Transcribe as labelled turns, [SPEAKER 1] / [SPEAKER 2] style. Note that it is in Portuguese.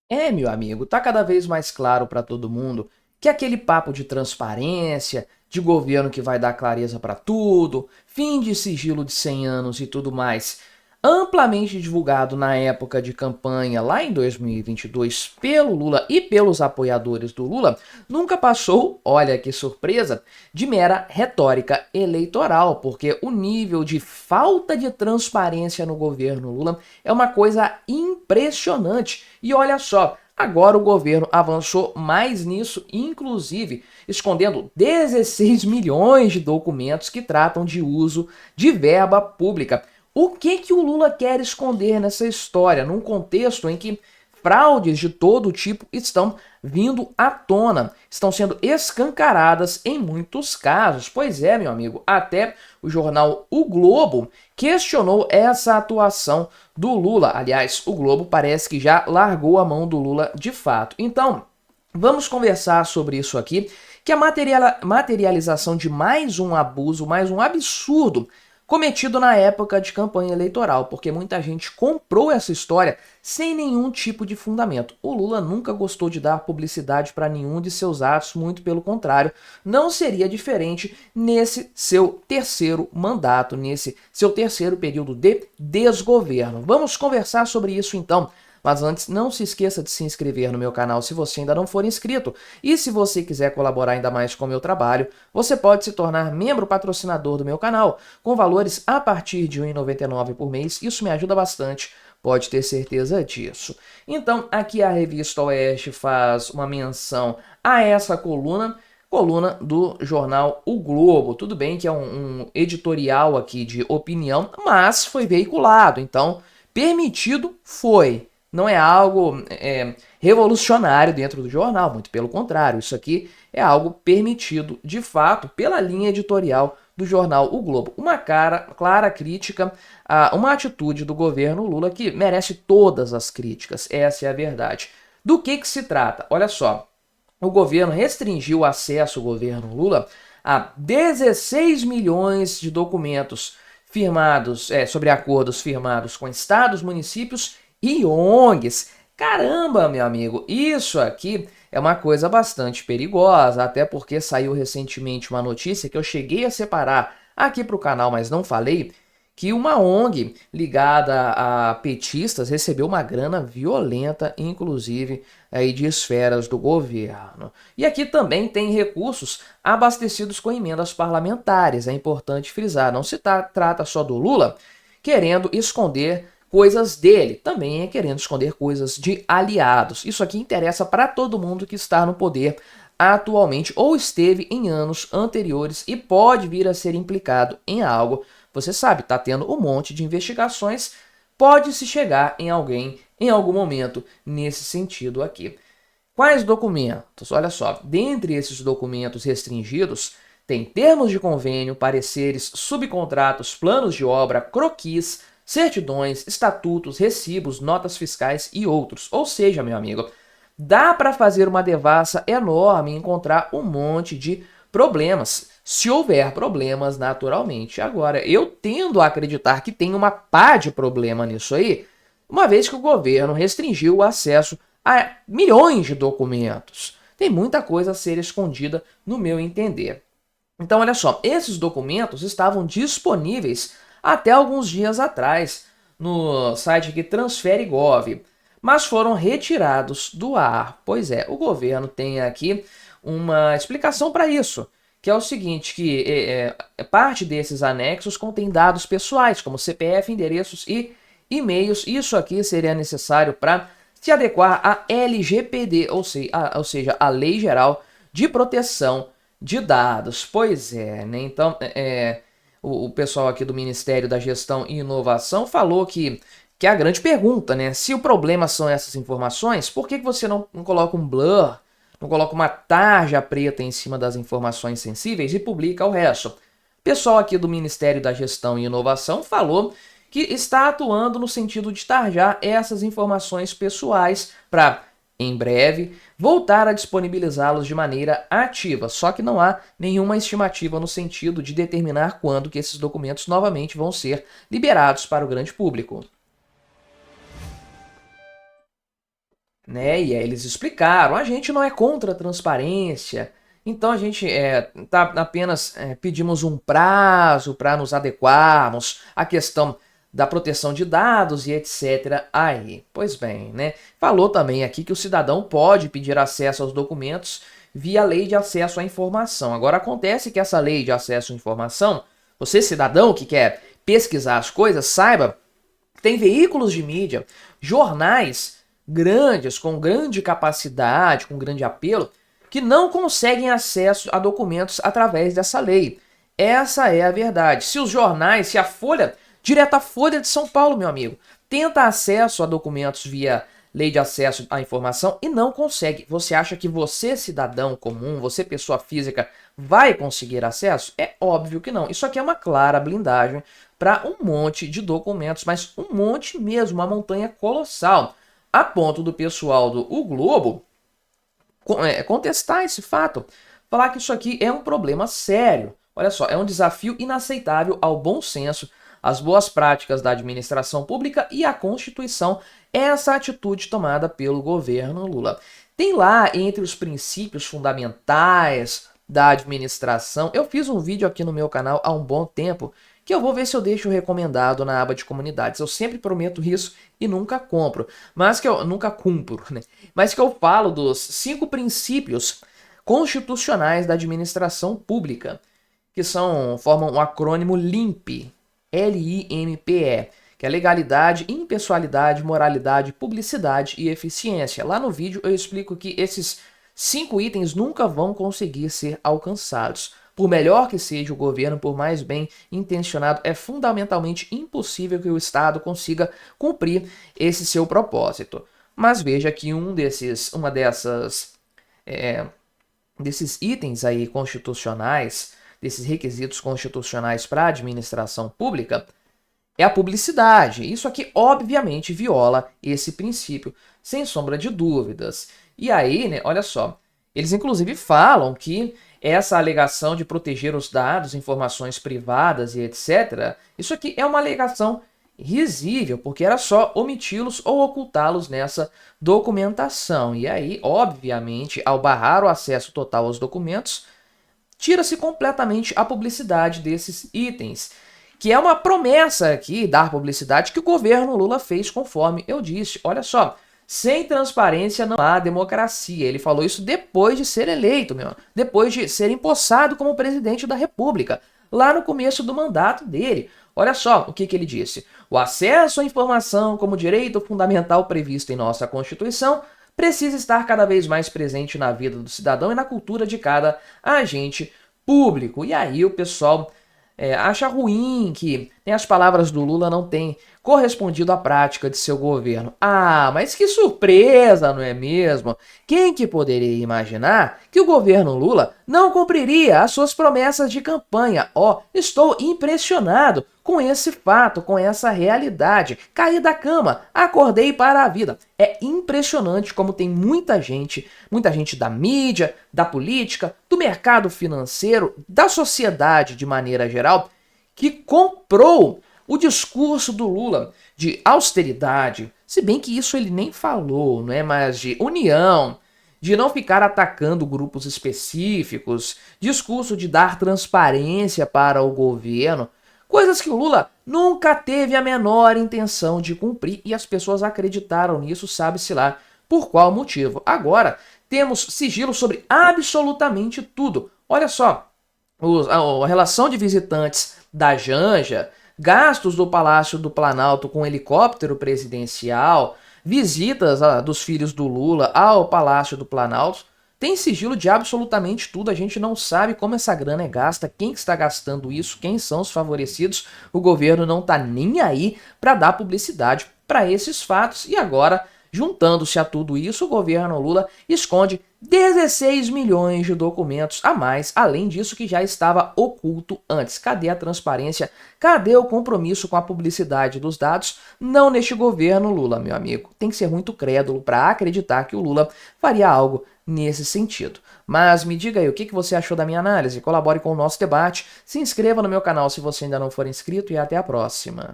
[SPEAKER 1] Meu amigo, tá cada vez mais claro para todo mundo que aquele papo de transparência, de governo que vai dar clareza para tudo, fim de sigilo de 100 anos e tudo mais, amplamente divulgado na época de campanha lá em 2022 pelo Lula e pelos apoiadores do Lula, nunca passou, olha que surpresa, de mera retórica eleitoral, porque o nível de falta de transparência no governo Lula é uma coisa impressionante. E olha só, agora o governo avançou mais nisso, inclusive escondendo 16 milhões de documentos que tratam de uso de verba pública. O que o Lula quer esconder nessa história, num contexto em que fraudes de todo tipo estão vindo à tona, estão sendo escancaradas em muitos casos? Pois é, meu amigo, até o jornal O Globo questionou essa atuação do Lula. Aliás, o Globo parece que já largou a mão do Lula de fato. Então, vamos conversar sobre isso aqui, que a materialização de mais um abuso, mais um absurdo cometido na época de campanha eleitoral, porque muita gente comprou essa história sem nenhum tipo de fundamento. O Lula nunca gostou de dar publicidade para nenhum de seus atos, muito pelo contrário, não seria diferente nesse seu terceiro mandato, nesse seu terceiro período de desgoverno. Vamos conversar sobre isso então. Mas antes, não se esqueça de se inscrever no meu canal se você ainda não for inscrito. E se você quiser colaborar ainda mais com o meu trabalho, você pode se tornar membro patrocinador do meu canal, com valores a partir de R$ 1,99 por mês. Isso me ajuda bastante, pode ter certeza disso. Então, aqui a Revista Oeste faz uma menção a essa coluna do jornal O Globo. Tudo bem que é um editorial aqui de opinião, mas foi veiculado, então permitido foi. Não é algo revolucionário dentro do jornal, muito pelo contrário, isso aqui é algo permitido de fato pela linha editorial do jornal O Globo. Uma clara crítica a uma atitude do governo Lula que merece todas as críticas, essa é a verdade. Do que se trata? Olha só, o governo restringiu o acesso, o governo Lula, a 16 milhões de documentos firmados, sobre acordos firmados com estados, municípios e ONGs. Caramba, meu amigo, isso aqui é uma coisa bastante perigosa, até porque saiu recentemente uma notícia que eu cheguei a separar aqui para o canal, mas não falei, que uma ONG ligada a petistas recebeu uma grana violenta, inclusive aí de esferas do governo. E aqui também tem recursos abastecidos com emendas parlamentares, é importante frisar, não se trata só do Lula querendo esconder coisas dele, também é querendo esconder coisas de aliados. Isso aqui interessa para todo mundo que está no poder atualmente ou esteve em anos anteriores e pode vir a ser implicado em algo. Você sabe, está tendo um monte de investigações, pode-se chegar em alguém em algum momento nesse sentido aqui. Quais documentos? Olha só, dentre esses documentos restringidos, tem termos de convênio, pareceres, subcontratos, planos de obra, croquis, certidões, estatutos, recibos, notas fiscais e outros. Ou seja, meu amigo, dá para fazer uma devassa enorme e encontrar um monte de problemas, se houver problemas naturalmente. Agora, eu tendo a acreditar que tem uma pá de problema nisso aí, uma vez que o governo restringiu o acesso a milhões de documentos. Tem muita coisa a ser escondida, no meu entender. Então, olha só, esses documentos estavam disponíveis até alguns dias atrás no site que Transfere Gov, mas foram retirados do ar. Pois é, o governo tem aqui uma explicação para isso, que é o seguinte, que parte desses anexos contém dados pessoais, como CPF, endereços e e-mails. Isso aqui seria necessário para se adequar à LGPD, ou seja, a Lei Geral de Proteção de Dados. Pois é, né? Então, o pessoal aqui do Ministério da Gestão e Inovação falou que é a grande pergunta, né? Se o problema são essas informações, por que você não coloca um blur, não coloca uma tarja preta em cima das informações sensíveis e publica o resto? O pessoal aqui do Ministério da Gestão e Inovação falou que está atuando no sentido de tarjar essas informações pessoais para, em breve, voltar a disponibilizá-los de maneira ativa, só que não há nenhuma estimativa no sentido de determinar quando que esses documentos novamente vão ser liberados para o grande público. né? E aí eles explicaram, a gente não é contra a transparência, então a gente apenas pedimos um prazo para nos adequarmos à questão da proteção de dados e etc. Aí, pois bem, né? Falou também aqui que o cidadão pode pedir acesso aos documentos via lei de acesso à informação. Agora acontece que essa lei de acesso à informação, você cidadão que quer pesquisar as coisas, saiba, tem veículos de mídia, jornais grandes, com grande capacidade, com grande apelo, que não conseguem acesso a documentos através dessa lei. Essa é a verdade. Se os jornais, se a Folha, direta a Folha de São Paulo, meu amigo, tenta acesso a documentos via lei de acesso à informação e não consegue. Você acha que você, cidadão comum, você, pessoa física, vai conseguir acesso? É óbvio que não. Isso aqui é uma clara blindagem para um monte de documentos, mas um monte mesmo, uma montanha colossal, a ponto do pessoal do O Globo contestar esse fato, falar que isso aqui é um problema sério. Olha só, é um desafio inaceitável ao bom senso, às boas práticas da administração pública e à Constituição, essa atitude tomada pelo governo Lula. Tem lá entre os princípios fundamentais da administração, eu fiz um vídeo aqui no meu canal há um bom tempo, que eu vou ver se eu deixo recomendado na aba de comunidades. Eu sempre prometo isso e nunca compro, mas que eu nunca cumpro, né? Mas que eu falo dos 5 princípios constitucionais da administração pública, que formam o acrônimo LIMPE, L-I-M-P-E, que é legalidade, impessoalidade, moralidade, publicidade e eficiência. Lá no vídeo eu explico que esses 5 itens nunca vão conseguir ser alcançados. Por melhor que seja o governo, por mais bem intencionado, é fundamentalmente impossível que o Estado consiga cumprir esse seu propósito. Mas veja que desses itens aí constitucionais, desses requisitos constitucionais para a administração pública, é a publicidade. Isso aqui, obviamente, viola esse princípio, sem sombra de dúvidas. E aí, né, olha só, eles inclusive falam que essa alegação de proteger os dados, informações privadas e etc., isso aqui é uma alegação risível, porque era só omiti-los ou ocultá-los nessa documentação. E aí, obviamente, ao barrar o acesso total aos documentos, tira-se completamente a publicidade desses itens, que é uma promessa aqui, dar publicidade, que o governo Lula fez, conforme eu disse. Olha só, sem transparência não há democracia. Ele falou isso depois de ser eleito, depois de ser empossado como presidente da República, lá no começo do mandato dele. Olha só o que ele disse. O acesso à informação como direito fundamental previsto em nossa Constituição precisa estar cada vez mais presente na vida do cidadão e na cultura de cada agente público. E aí o pessoal acha ruim que as palavras do Lula não têm correspondido à prática de seu governo. Ah, mas que surpresa, não é mesmo? Quem que poderia imaginar que o governo Lula não cumpriria as suas promessas de campanha? Estou impressionado com esse fato, com essa realidade. Caí da cama, acordei para a vida. É impressionante como tem muita gente da mídia, da política, do mercado financeiro, da sociedade de maneira geral, que comprou o discurso do Lula de austeridade, se bem que isso ele nem falou, não é? Mas de união, de não ficar atacando grupos específicos, discurso de dar transparência para o governo, coisas que o Lula nunca teve a menor intenção de cumprir e as pessoas acreditaram nisso, sabe-se lá por qual motivo. Agora, temos sigilo sobre absolutamente tudo. Olha só, a relação de visitantes da Janja, gastos do Palácio do Planalto com helicóptero presidencial, visitas dos filhos do Lula ao Palácio do Planalto, tem sigilo de absolutamente tudo. A gente não sabe como essa grana é gasta, quem que está gastando isso, quem são os favorecidos. O governo não está nem aí para dar publicidade para esses fatos. E agora, juntando-se a tudo isso, o governo Lula esconde 16 milhões de documentos a mais, além disso que já estava oculto antes. Cadê a transparência? Cadê o compromisso com a publicidade dos dados? Não neste governo Lula, meu amigo. Tem que ser muito crédulo para acreditar que o Lula faria algo nesse sentido. Mas me diga aí, o que você achou da minha análise? Colabore com o nosso debate, se inscreva no meu canal se você ainda não for inscrito e até a próxima.